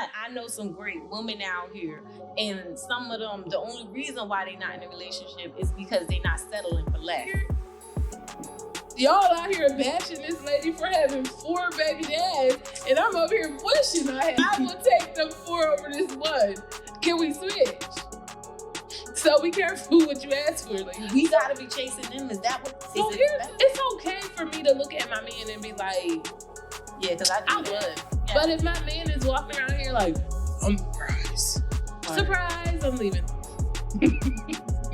I know some great women out here, and some of them, the only reason why they're not in a relationship is because they're not settling for less. Y'all out here bashing this lady for having 4 baby dads, and I'm over here wishing I will take them 4 over this one. Can we switch? So be careful what you ask for. Like, We gotta be chasing them. Is that what? so it's okay for me to look at my man and be like, yeah, because I would. Yeah. But if my man is walking around here like, I'm surprise, I'm leaving.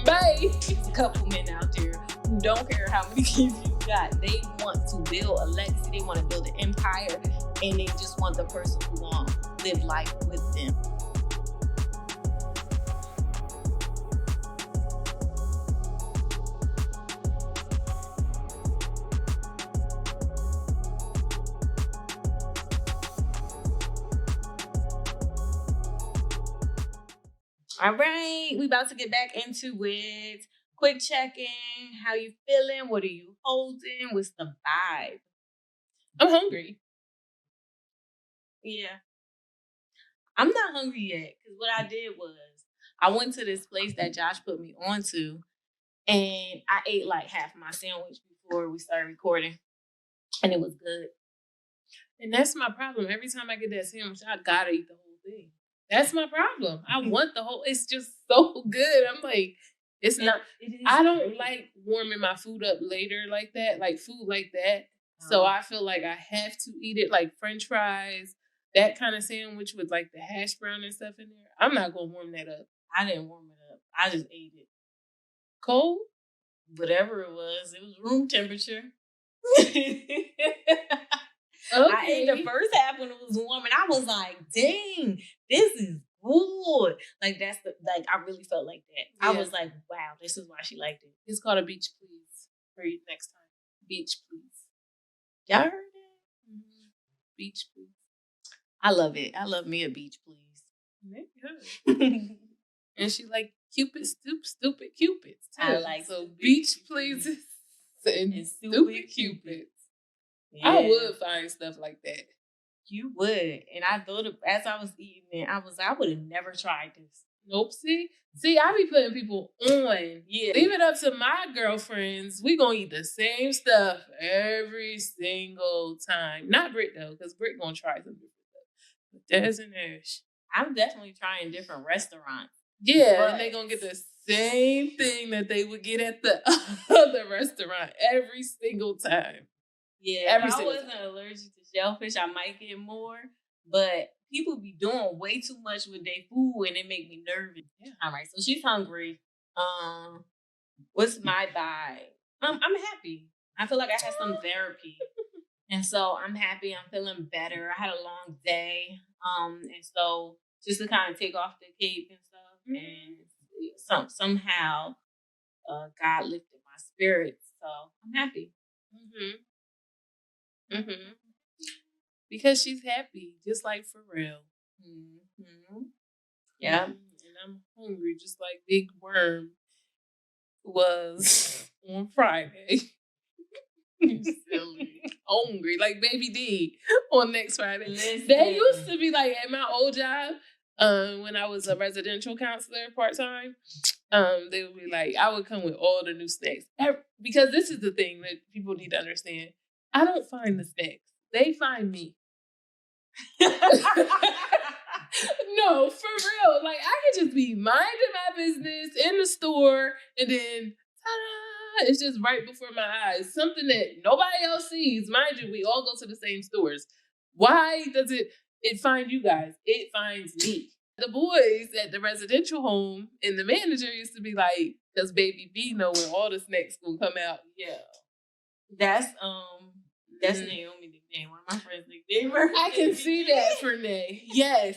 Bye. There's a couple men out there who don't care how many kids you got. They want to build a legacy. They want to build an empire, and they just want the person who wants to live life with them. All right, we about to get back into it. Quick check-in. How you feeling? What are you holding? What's the vibe? I'm hungry. Yeah. I'm not hungry yet, because what I did was I went to this place that Josh put me onto, and I ate like half my sandwich before we started recording, and it was good. And that's my problem. Every time I get that sandwich, I gotta eat the whole thing. That's my problem. I want the whole, it's just so good. I'm like, it's not, I don't like warming my food up later like that, like food like that. So I feel like I have to eat it like French fries, that kind of sandwich with like the hash brown and stuff in there. I'm not going to warm that up. I didn't warm it up. I just ate it. Cold? Whatever it was room temperature. Okay. I ate the first half when it was warm, and I was like, dang, this is good. Like, I really felt like that. Yeah. I was like, wow, this is why she liked it. It's called a beach please for you next time. Beach please. Y'all heard that? Mm-hmm. Beach please. I love it. I love me a beach please. Yeah. And she like Cupid, stupid Cupids too. I like so beach pleases and stupid Cupids. Yeah. I would find stuff like that. You would. And I thought, as I was eating it, I would have never tried this. Nope. See, I be putting people on. Yeah. Leave it up to my girlfriends. We gonna eat the same stuff every single time. Not Brit though, because Brit gonna try some different stuff. But Des and Ash. I'm definitely trying different restaurants. Yeah, and they gonna get the same thing that they would get at the other restaurant every single time. Yeah, if I wasn't allergic to shellfish, I might get more. But people be doing way too much with their food, and it make me nervous. Yeah. All right, so she's hungry. What's my vibe? I'm happy. I feel like I had some therapy, and so I'm happy. I'm feeling better. I had a long day, and so just to kind of take off the cape and stuff, and somehow God lifted my spirits. So I'm happy. Because she's happy, just like Pharrell. Yeah. And I'm hungry, just like Big Worm was on Friday. Silly. Hungry, like Baby D on next Friday. Listen. They used to be like at my old job, when I was a residential counselor part-time, they would be like, I would come with all the new snacks. Because this is the thing that people need to understand. I don't find the snacks. They find me. No, for real. Like, I could just be minding my business in the store, and then, ta-da, it's just right before my eyes. Something that nobody else sees. Mind you, we all go to the same stores. Why does it find you guys? It finds me. The boys at the residential home and the manager used to be like, because Baby B know when all the snacks will come out. Yeah. That's Naomi's nickname. One of my friends' nickname. I can see that for Nay. Yes.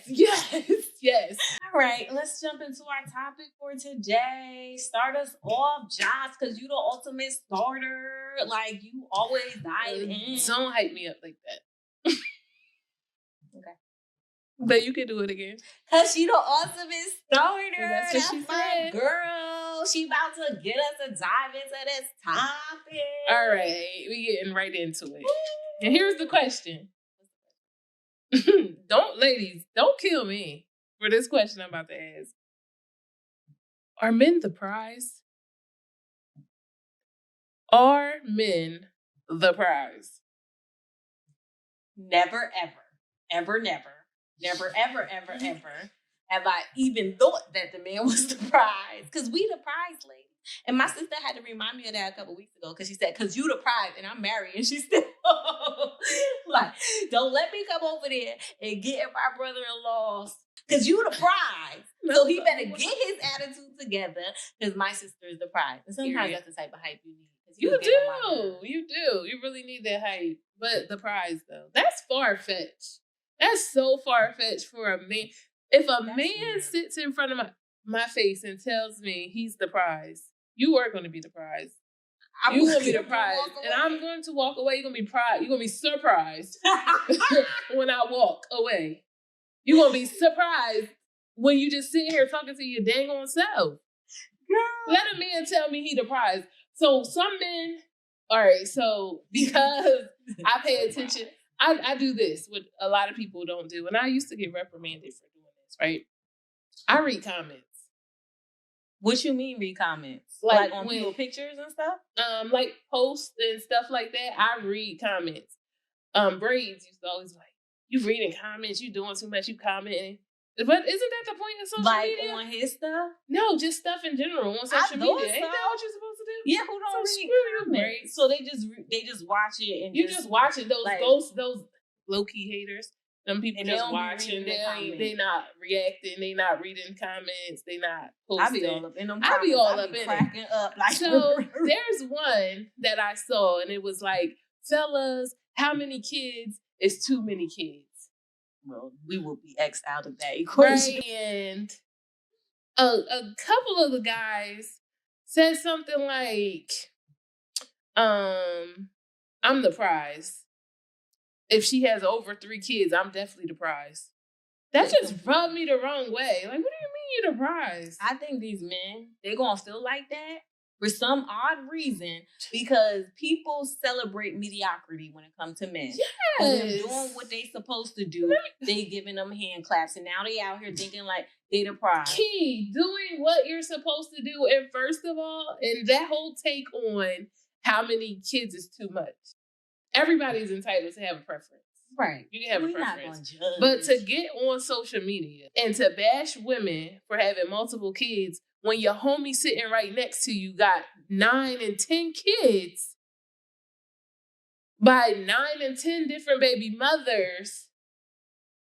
All right, let's jump into our topic for today. Start us off, Josh, because you the ultimate starter. Like, you always dive in. Don't hype me up like that. Okay. But you can do it again. Because she the ultimate starter. That's what she said. Girl. She about to get us to dive into this topic. All right. We getting right into it. And here's the question. Ladies, don't kill me for this question I'm about to ask. Are men the prize? Are men the prize? Never, ever, have I even thought that the man was the prize. Because we the prize, lady. And my sister had to remind me of that a couple weeks ago because she said, because you the prize and I'm married. And she's still like, don't let me come over there and get in my brother-in-law's because you the prize. So he better get his attitude together because my sister is the prize. And sometimes that's the type of hype you need. You do. You really need that hype. But the prize, though, that's far-fetched. That's so far-fetched for a man. If a man sits in front of my face and tells me he's the prize, you are going to be the prize. You're going to be the prize. And I'm going to walk away. You're going to be You're going to be surprised when I walk away. You're going to be surprised when you just sit here talking to your dang on self. Girl. Let a man tell me he the prize. So some men, all right, so because I pay attention, I do this, what a lot of people don't do. And I used to get reprimanded for doing this, right? I read comments. What you mean read comments? Like on people's pictures and stuff? Like posts and stuff like that. I read comments. Braids used to always like, you reading comments, you doing too much, you commenting. But isn't that the point of social media? Like on his stuff? No, just stuff in general on social media. Ain't that what you're supposed to do? Yeah, who don't read comments? So they just watch it and you just watch it. Those ghosts, those low key haters. Them people just watching. They not reacting. They not reading comments. They not posting. I be all up in them. Cracking up. Like so there's one that I saw and it was like, fellas, how many kids is too many kids? Well, we will be X out of that equation. Right. And a couple of the guys said something like, I'm the prize. If she has over 3 kids, I'm definitely the prize. That just rubbed me the wrong way. Like, what do you mean you're the prize? I think these men, they're going to feel like that for some odd reason because people celebrate mediocrity when it comes to men. Yes. When they're doing what they supposed to do, they giving them hand claps. And now they out here thinking like they the prize. Key, doing what you're supposed to do. And first of all, and that whole take on how many kids is too much. Everybody's entitled to have a preference. Right. You can have a preference. But to get on social media and to bash women for having multiple kids when your homie sitting right next to you got 9 and 10 kids by 9 and 10 different baby mothers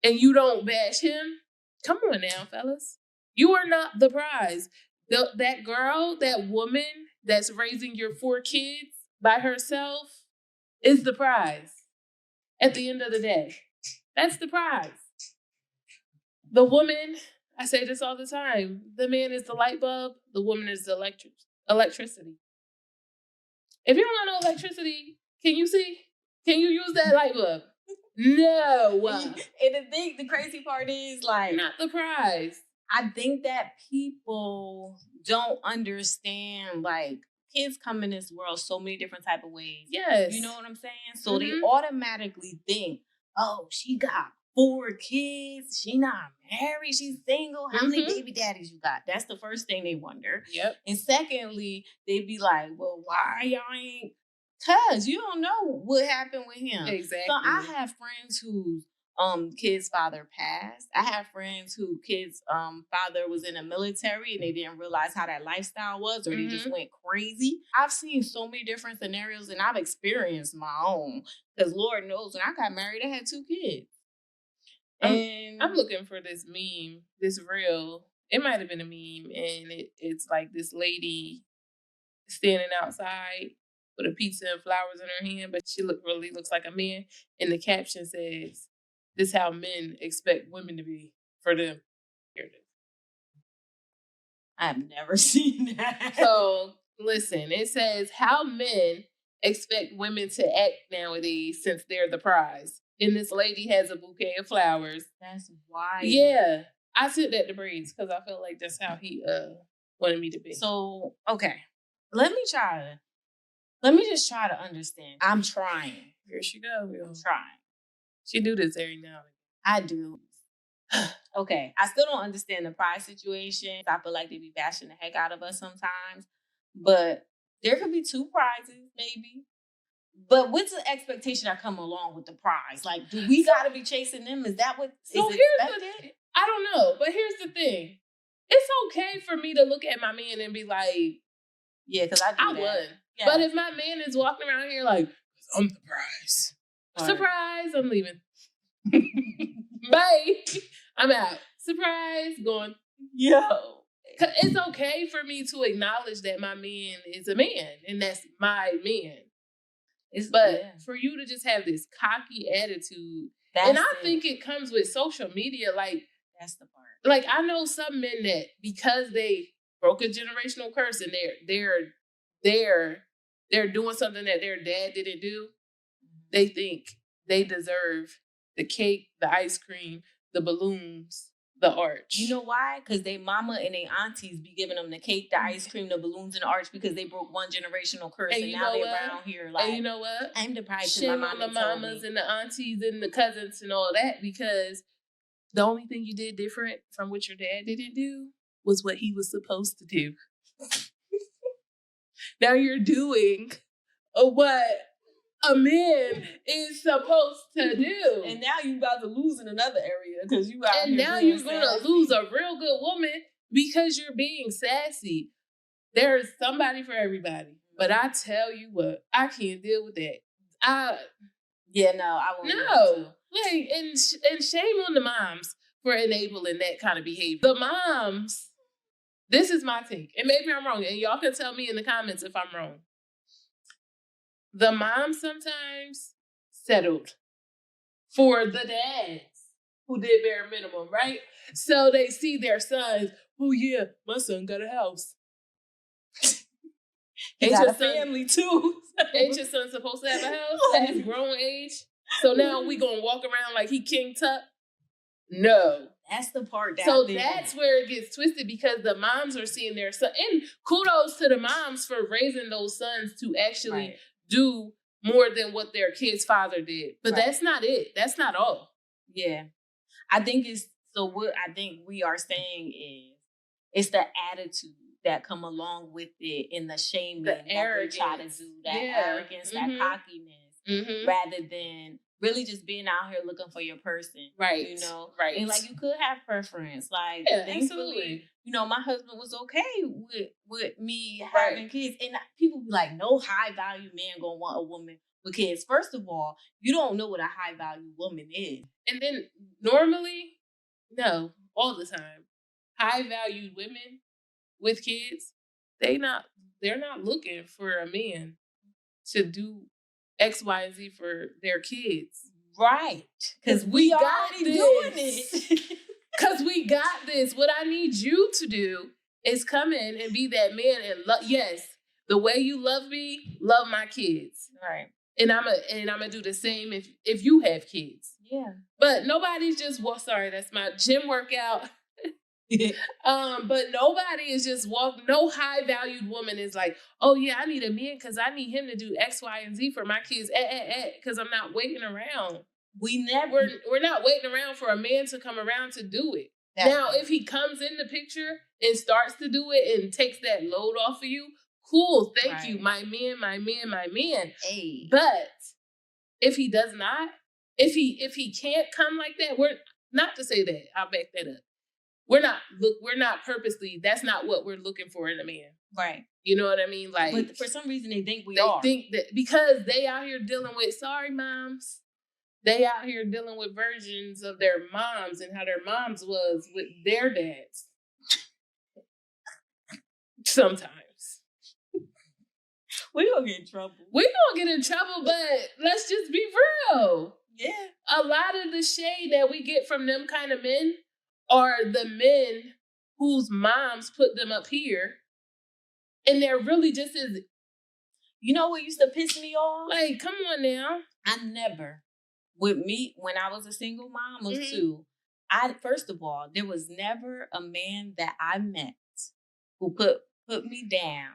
and you don't bash him, come on now, fellas. You are not the prize. That girl, that woman that's raising your 4 kids by herself is the prize. At the end of the day, that's the prize. The woman, I say this all the time, the man is the light bulb, the woman is the electricity. If you don't want no electricity, can you see? Can you use that light bulb? No. And the crazy part is like... Not the prize. I think that people don't understand, like, kids come in this world so many different type of ways. Yes. You know what I'm saying? So they automatically think, oh, she got 4 kids. She not married. She's single. How many baby daddies you got? That's the first thing they wonder. Yep. And secondly, they be like, well, why y'all ain't? Because you don't know what happened with him. Exactly. So I have friends whose kid's father passed. I have friends who kids father was in the military and they didn't realize how that lifestyle was, or they just went crazy. I've seen so many different scenarios and I've experienced my own. Because Lord knows when I got married, I had 2 kids. And I'm looking for this meme, this reel. It might have been a meme, and it's like this lady standing outside with a pizza and flowers in her hand, but she really looks like a man. And the caption says, "This is how men expect women to be for them." Here it is. I've never seen that. So listen, it says how men expect women to act nowadays since they're the prize. And this lady has a bouquet of flowers. That's wild. Yeah. I sent that to Breeze because I felt like that's how he wanted me to be. So, okay. Let me just try to understand. I'm trying. Here she goes. I'm trying. She do this every now and I do. Okay, I still don't understand the prize situation. I feel like they be bashing the heck out of us sometimes, but there could be 2 prizes, maybe. But what's the expectation that come along with the prize? Like, do we got to be chasing them? Is that what is expected? I don't know, but here's the thing: it's okay for me to look at my man and be like, "Yeah, because I won." Yeah. But if my man is walking around here like, "I'm the prize," surprise, I'm leaving. Bye. I'm out. Surprise, going. Yo. It's okay for me to acknowledge that my man is a man and that's my man. But for you to just have this cocky attitude, and I think it comes with social media. Like, that's the part. Like, I know some men that because they broke a generational curse and they're doing something that their dad didn't do, they think they deserve the cake, the ice cream, the balloons, the arch. You know why? Because they mama and they aunties be giving them the cake, the ice cream, the balloons, and the arch because they broke one generational curse, and now they're around here like. And you know what? I'm deprived. Shame on the mamas and the aunties and the cousins and all that, because the only thing you did different from what your dad didn't do was what he was supposed to do. Now you're doing what a man is supposed to do. And now you about to lose in another area because you out and here now you're going to lose a real good woman because you're being sassy. There's somebody for everybody. But I tell you what, I can't deal with that. I won't. No. Like, and shame on the moms for enabling that kind of behavior. The moms, this is my take, and maybe I'm wrong, and y'all can tell me in the comments if I'm wrong. The moms sometimes settled for the dads who did bare minimum, right? So they see their sons, oh yeah, my son got a house. He got a family too. Ain't your son supposed to have a house at his grown age? So now we gonna walk around like he King Tut? No. That's the part. That's where it gets twisted, because the moms are seeing their son. And kudos to the moms for raising those sons to actually do more than what their kid's father did. But that's not it. That's not all. Yeah. I think what I think we are saying is it's the attitude that come along with it, and the shaming that they try to do, that arrogance, that cockiness, rather than really just being out here looking for your person. Right. You know? Right. And like, you could have preference. Like, thankfully, absolutely. You know, my husband was okay with me having kids. And people be like, no high value man gonna want a woman with kids. First of all, you don't know what a high value woman is. And then normally, no, all the time, high valued women with kids, they're not looking for a man to do X, Y, and Z for their kids. Right. Because we already doing it. Because we got this. What I need you to do is come in and be that man and yes, the way you love me, love my kids. Right. And I'm gonna do the same if you have kids. Yeah. But nobody's just sorry, that's my gym workout. But nobody is just no high valued woman is like, oh yeah, I need a man because I need him to do X, Y, and Z for my kids. Because I'm not waiting around. We're not waiting around for a man to come around to do it. Now, if he comes in the picture and starts to do it and takes that load off of you, cool, thank you, my man, my man, my man. Hey. But if he does not, if he can't come like that, we're not to say that. I'll back that up. We're not purposely, that's not what we're looking for in a man. Right. You know what I mean? Like, but for some reason they think we are. They think that because they out here dealing with, sorry moms, they out here dealing with versions of their moms and how their moms was with their dads. Sometimes. We gonna get in trouble. But let's just be real. Yeah. A lot of the shade that we get from them kind of men are the men whose moms put them up here. And they're really just as... You know what used to piss me off? Like, come on now. I never... With me, when I was a single mom of two, first of all, there was never a man that I met who put me down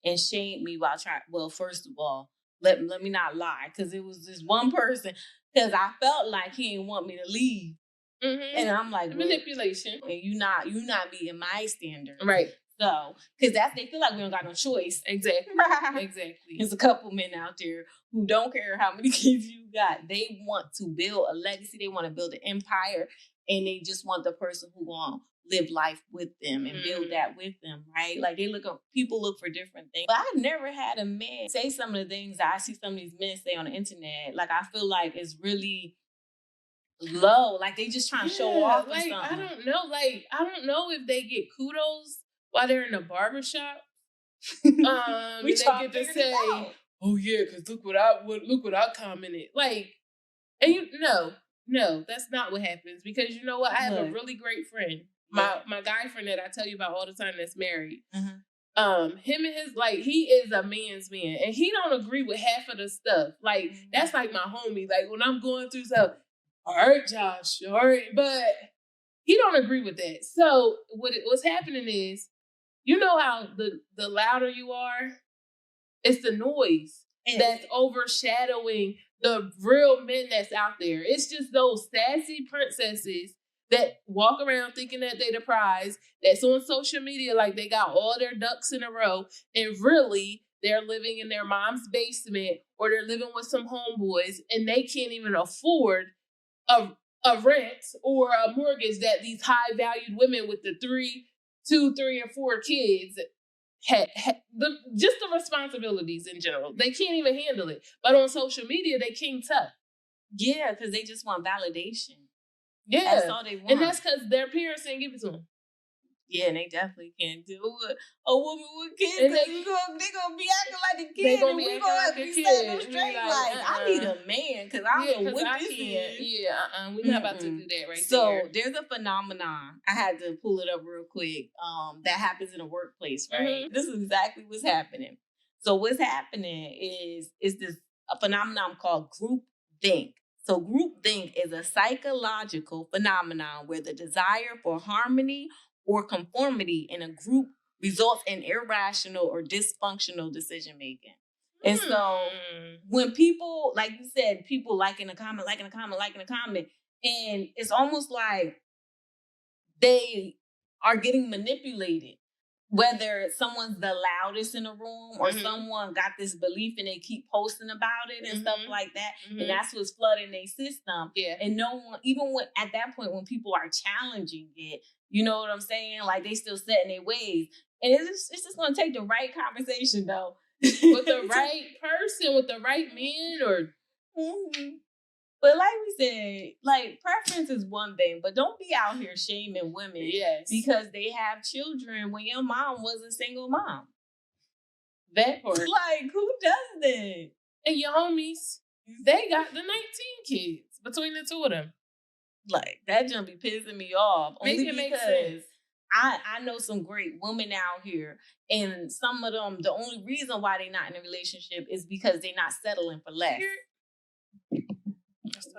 and shamed me while trying... Well, first of all, let me not lie, because it was this one person... because I felt like he didn't want me to leave. Mm-hmm. And I'm like, manipulation. And you not meeting my standard. Right. So, because they feel like we don't got no choice. Exactly. Exactly. There's a couple men out there who don't care how many kids you got. They want to build a legacy. They want to build an empire. And they just want the person who gonna live life with them and build that with them, right? Like people look for different things. But I've never had a man say some of the things that I see some of these men say on the internet. Like I feel like it's really low. Like they just trying to show off. Like or something. I don't know. Like I don't know if they get kudos while they're in a barbershop. We they get to say, "Oh yeah, because look what I commented." Like, and no, that's not what happens. Because you know what? I have a really great friend, my guy friend that I tell you about all the time that's married. Mm-hmm. Him and his he is a man's man, and he don't agree with half of the stuff. Like that's like my homie. Like when I'm going through stuff, all right, Josh, all right, but he don't agree with that. So what's happening is, you know how the louder you are, it's the noise that's overshadowing the real men that's out there. It's just those sassy princesses that walk around thinking that they the prize, that's on social media like they got all their ducks in a row, and really they're living in their mom's basement or they're living with some homeboys and they can't even afford a rent or a mortgage that these high valued women with the 2, 3, and 4 kids just the responsibilities in general. They can't even handle it. But on social media, they king tough. Yeah, because they just want validation. Yeah. That's all they want. And that's because their parents didn't give it to them. Yeah, and they definitely can't do it. A woman with kids, and they gonna be acting like a kid. They gonna be acting like a kid. Straight like, I need a man because I don't know what this is. Yeah, we're not about to do that right so there. So there's a phenomenon. I had to pull it up real quick. That happens in a workplace, right? Mm-hmm. This is exactly what's happening. So what's happening is a phenomenon called group think. So groupthink is a psychological phenomenon where the desire for harmony or conformity in a group results in irrational or dysfunctional decision making. And so when people, like you said, people liking a comment, and it's almost like they are getting manipulated. Whether someone's the loudest in the room or someone got this belief and they keep posting about it and stuff like that. And that's what's flooding their system. Yeah. And no one, even when at that point when people are challenging it, you know what I'm saying? Like they still set in their ways. And it's just gonna take the right conversation though. With the right person, with the right man or But like we said, like preference is one thing, but don't be out here shaming women because they have children when your mom was a single mom. That part. Like, who does that? And your homies, they got the 19 kids between the two of them. Like, that just be pissing me off. Only because I know some great women out here, and some of them, the only reason why they're not in a relationship is because they're not settling for less.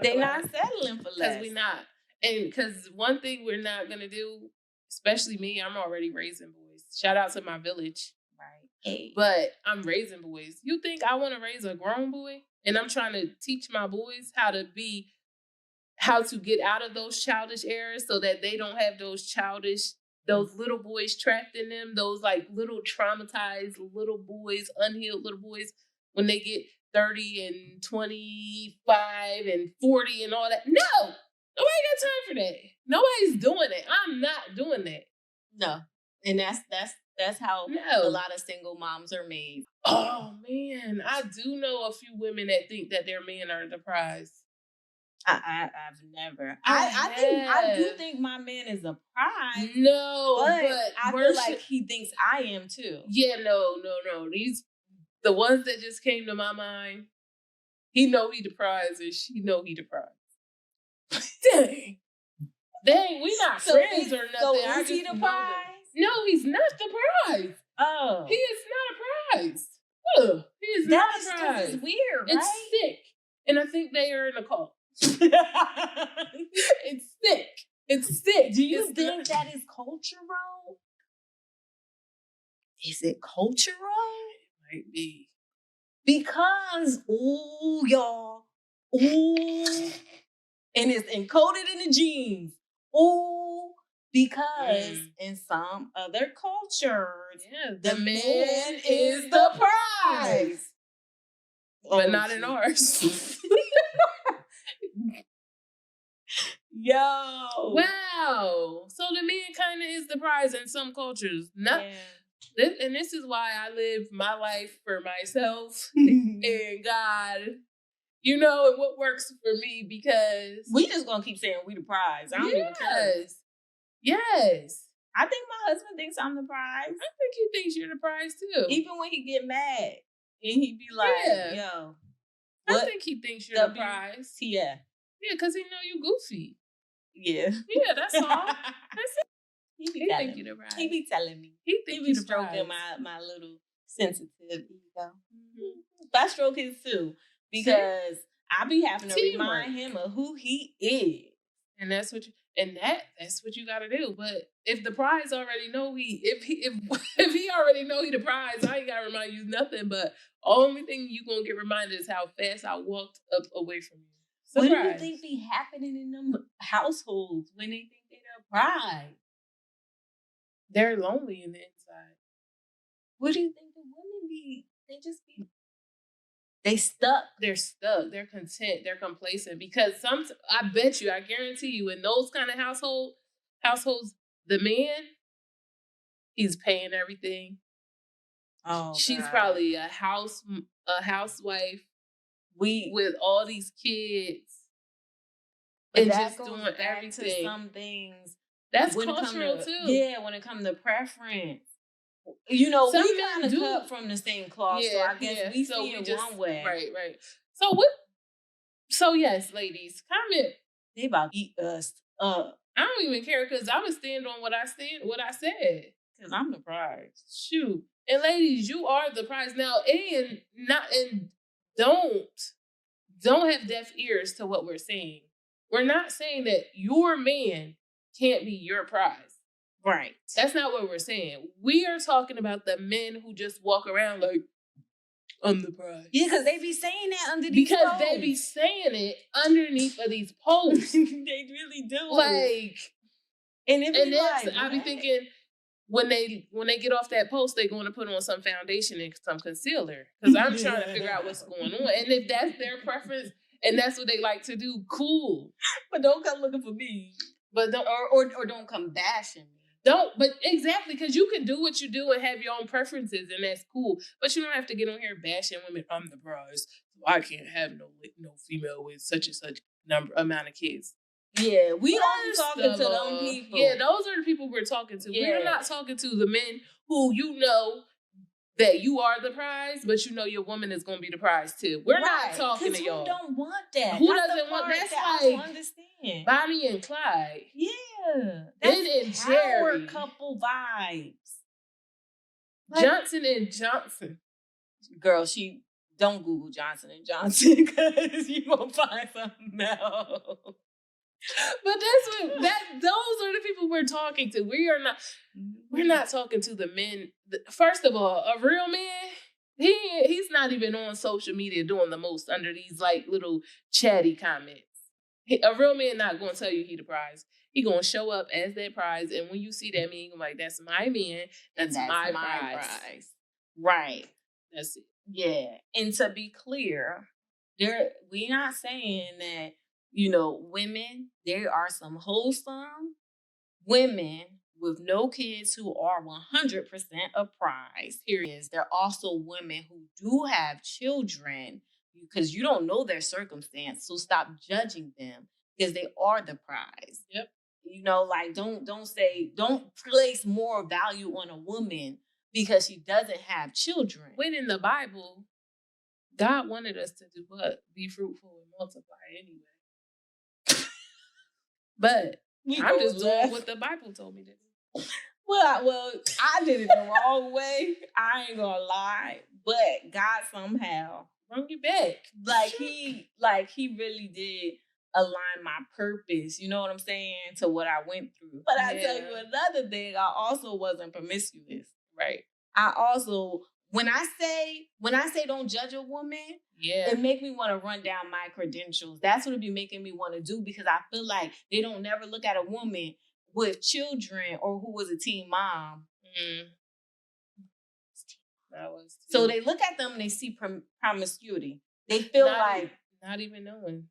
They're not settling for less. Because we're not. And because one thing we're not going to do, especially me, I'm already raising boys. Shout out to my village. Right. Hey. But I'm raising boys. You think I want to raise a grown boy? And I'm trying to teach my boys how to get out of those childish eras so that they don't have those little boys trapped in them, those like little traumatized little boys, unhealed little boys when they get 30 and 25 and 40 and all that. No, nobody got time for that. Nobody's doing it. I'm not doing that. No, and that's how a lot of single moms are made. Oh man, I do know a few women that think that their men are the prize. I've never. I do think my man is a prize. No, but I feel like he thinks I am too. Yeah, no. The ones that just came to my mind, he know he the prize and she know he the prize. Dang, we not friends or nothing. So is he the prize? No, he's not the prize. Oh. He is not a prize. He is not a prize. It's weird, right? It's sick. And I think they are in a cult. It's sick. It's sick. Do you think that is cultural? Is it cultural? It might be. Because, y'all, Ooh. And it's encoded in the genes. Ooh. Because in some other cultures, the man is the prize. But not in ours. Yo. Wow. So the man kind of is the prize in some cultures. And this is why I live my life for myself and God, you know, and what works for me, because we just gonna keep saying we the prize. I don't even care. Yes. I think my husband thinks I'm the prize. I think he thinks you're the prize too. Even when he get mad and he be like, yo. I think he thinks you're the prize. Yeah. Yeah, because he know you goofy. Yeah. Yeah, that's all. That's it. He think you the prize. He be telling me. He be stroking my little sensitive ego. Mm-hmm. But I stroke his too. Because I be having to remind him of who he is. And that's what you gotta do. But if the prize already know if he already know he the prize, I ain't gotta remind you nothing. But only thing you gonna get reminded is how fast I walked up away from you. Surprise. What do you think be happening in them households when they think they're the prize? They're lonely in the inside. What do you think the women be? They just be. They stuck. They're stuck. They're content. They're complacent. Because I bet you, I guarantee you, in those kind of households, the man, he's paying everything. Oh, she's God. Probably a housewife. With all these kids, but and that just goes doing back everything. To some things. That's cultural too. Yeah, when it comes to preference. You know, some we kind of cut from the same cloth, so I guess we see it one way. Right. So what? So yes, ladies, comment. They about to eat us up. I don't even care, because I'm gonna stand on what I said. Because I'm the prize. Shoot. And ladies, you are the prize now, and don't have deaf ears to what we're saying. We're not saying that your man can't be your prize. Right. That's not what we're saying. We are talking about the men who just walk around like, I'm the prize. Yeah, because they be saying that under these posts. Because they be saying it underneath of these posts. They really do. Like, and I be thinking, when they get off that post, they're going to put on some foundation and some concealer. Because I'm trying to figure out what's going on. And if that's their preference and that's what they like to do, cool. But don't come looking for me. But don't or don't come bashing me. But exactly, because you can do what you do and have your own preferences, and that's cool. But you don't have to get on here bashing women. I'm the prize, so I can't have no female with such and such amount of kids. Yeah, we are talking to them people. Yeah, those are the people we're talking to. Yeah. We're not talking to the men who you know that you are the prize, but you know your woman is going to be the prize too. We're not talking to y'all. Who don't want that? Who doesn't want that? That's like I don't understand. Bonnie and Clyde. Yeah. That's power couple vibes. Johnson and Johnson. Girl, don't Google Johnson and Johnson because you won't find something else. But those are the people we're talking to. We're not talking to the men. First of all, a real man, he's not even on social media doing the most under these like little chatty comments. A real man not going to tell you he the prize. He going to show up as that prize, and when you see that man, you're like, that's my man. That's my prize. Right. That's it. Yeah. And to be clear, we're not saying that, you know, women, there are some wholesome women with no kids who are 100% a prize. There are also women who do have children because you don't know their circumstance. So stop judging them because they are the prize. Yep. You know, like don't place more value on a woman because she doesn't have children. When in the Bible, God wanted us to do what? Be fruitful and multiply anyway. But I'm just doing what the Bible told me to do. Well, I did it the wrong way. I ain't gonna lie, but God somehow brought you back. Like he really did align my purpose. You know what I'm saying? To what I went through. But I tell you another thing. I also wasn't promiscuous. Right. I also when I say don't judge a woman, it make me want to run down my credentials. That's what it be making me want to do, because I feel like they don't never look at a woman with children or who was a teen mom. So they look at them and they see promiscuity. They feel not even knowing.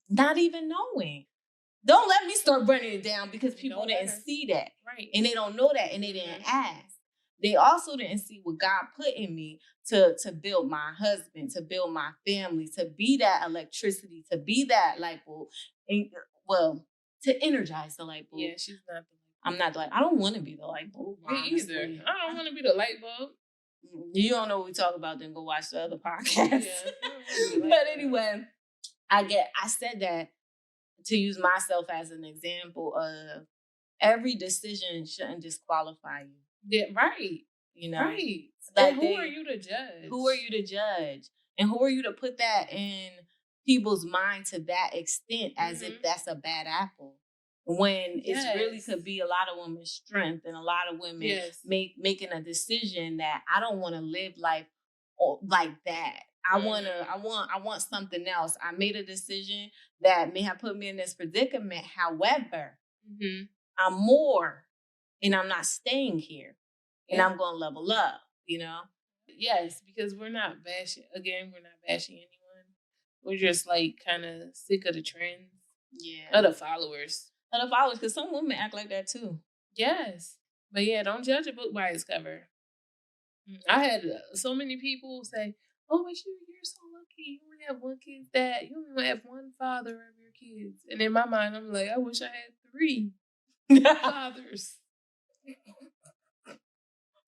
Don't let me start running it down because people didn't see that. Right. And they don't know that and they didn't ask. They also didn't see what God put in me to build my husband, to build my family, to be that electricity, to be that light bulb. And, to energize the light bulb. Yeah, she's not the light bulb. I'm not the light. I don't want to be the light bulb. Me either. I don't want to be the light bulb. You don't know what we talk about, then go watch the other podcast. Yeah, but anyway, I said that to use myself as an example of every decision shouldn't disqualify you. Yeah, right. You know? Right. Like, who are you to judge? Who are you to judge? And who are you to put that in people's mind to that extent as if that's a bad apple? When it really could be a lot of women's strength and a lot of women making a decision that I don't want to live life like that. I want something else. I made a decision that may have put me in this predicament. However, I'm more, and I'm not staying here, and I'm going to level up. You know? Yes, because we're not bashing. Again, we're not bashing anyone. We're just like kind of sick of the trends. Yeah, of the followers. Because some women act like that too. Yes. But yeah, don't judge a book by its cover. I had so many people say, oh, but you're so lucky. You only have one kid's dad. You only have one father of your kids. And in my mind, I'm like, I wish I had 3 fathers.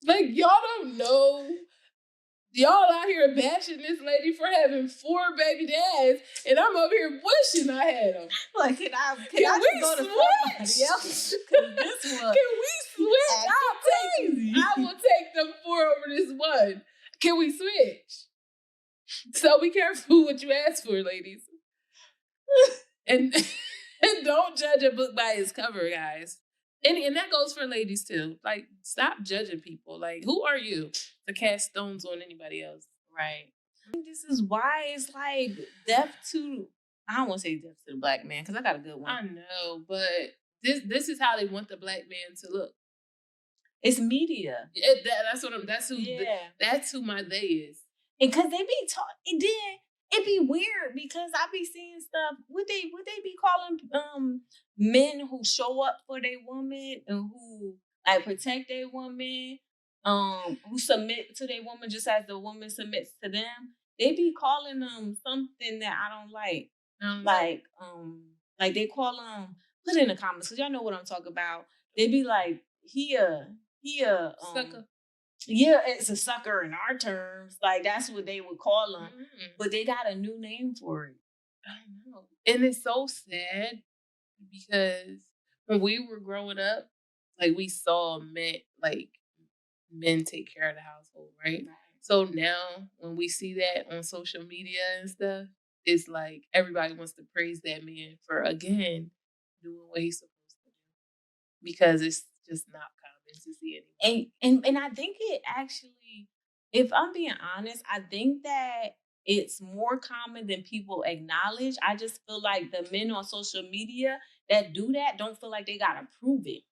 Like, y'all don't know. Y'all out here bashing this lady for having 4 baby dads, and I'm over here wishing I had them. Like, can I just go to somebody else? This one. Can we switch? I will take them 4 over this one. Can we switch? So be careful what you ask for, ladies. and don't judge a book by its cover, guys. And that goes for ladies too. Like, stop judging people. Like, who are you to cast stones on anybody else? Right. I think this is why it's like death to, I don't want to say death to the black man, because I got a good one. I know, but this is how they want the black man to look. It's media. That's who my they is. And because they be talking, it be weird because I be seeing stuff. Would they be calling men who show up for their woman and who like protect their woman, who submit to their woman just as the woman submits to them? They be calling them something that I don't like. Like they call them. Put it in the comments because y'all know what I'm talking about. They be like he a sucker. Yeah, it's a sucker in our terms. Like, that's what they would call them. But they got a new name for it. I don't know. And it's so sad because when we were growing up, like, we saw men take care of the household, right? So now when we see that on social media and stuff, it's like everybody wants to praise that man for, again, doing what he's supposed to do. Because it's just not common to see anything. And I think it actually, if I'm being honest, I think that it's more common than people acknowledge. I just feel like the men on social media that do that don't feel like they gotta prove it.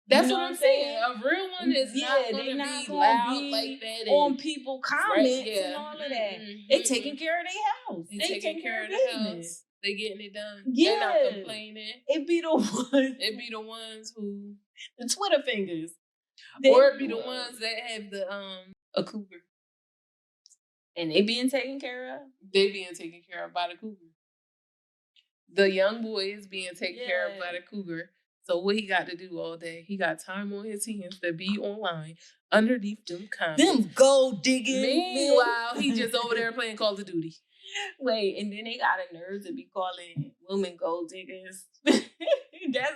That's what I'm saying. A real one is not going to be loud like that. On people comments and all of that. They taking care of their house. They taking care of the house. They getting it done. Yeah. They're not complaining. It be the ones who the Twitter fingers. Or it be the ones that have the a cougar. And they being taken care of? They being taken care of by the cougar. The young boy is being taken care of by the cougar. So what he got to do all day? He got time on his hands to be online underneath them comments. Them gold digging. Meanwhile, he just over there playing Call of Duty. Wait, and then they got a nerve to be calling women gold diggers. that's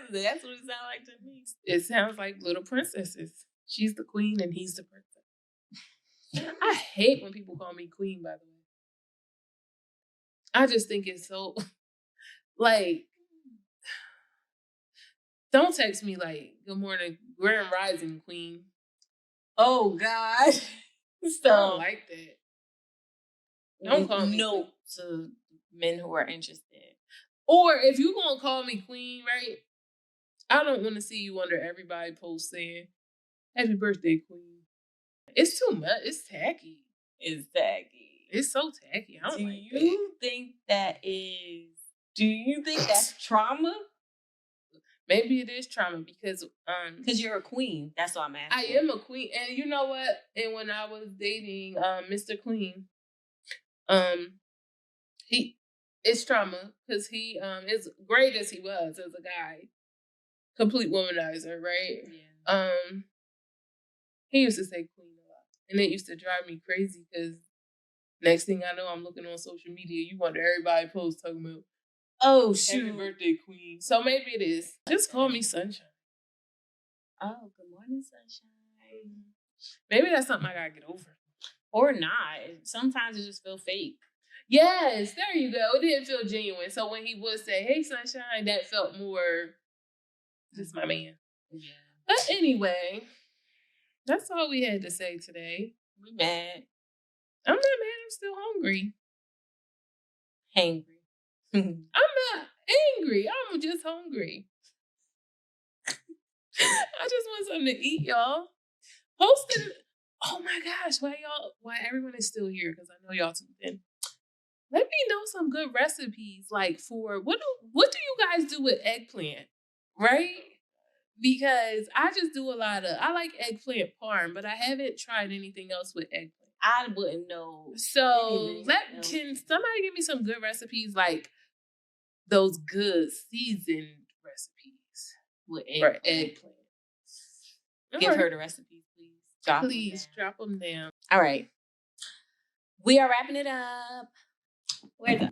what it sounds like to me. It sounds like little princesses. She's the queen and he's the princess. I hate when people call me queen, by the way. I just think it's so, like, don't text me like, good morning, grand rising, queen. Oh, God. So I don't like that. Don't call me no to men who are interested. Or if you're gonna call me queen, right? I don't want to see you under everybody post saying "Happy birthday, queen." It's too much. It's tacky. It's tacky. It's so tacky. I don't like that. Do you think that's trauma? Maybe it is trauma because you're a queen. That's what I'm asking. I am a queen, and you know what? And when I was dating Mr. Clean, it's trauma because he as great as he was as a guy, complete womanizer, right? Yeah. He used to say queen a lot, and it used to drive me crazy because next thing I know, I'm looking on social media. You wonder everybody post talking about, oh shoot, happy birthday, queen. So maybe it is. Just call me Sunshine. Oh, good morning, Sunshine. Maybe that's something I gotta get over. Or not. Sometimes it just feels fake. Yes, there you go. It didn't feel genuine. So when he would say, "Hey, Sunshine," that felt more just my man. Yeah. But anyway, that's all we had to say today. We mad. I'm not mad. I'm still hungry. Hangry. I'm not angry. I'm just hungry. I just want something to eat, y'all. Posting. Oh my gosh, why everyone is still here? Because I know y'all tuned in. Let me know some good recipes, like for what do you guys do with eggplant, right? Because I just do I like eggplant parm, but I haven't tried anything else with eggplant. I wouldn't know. So can somebody give me some good recipes, like those good seasoned recipes with eggplant? Give her the recipes, please. Please drop them down. All right. We are wrapping it up. Where's that?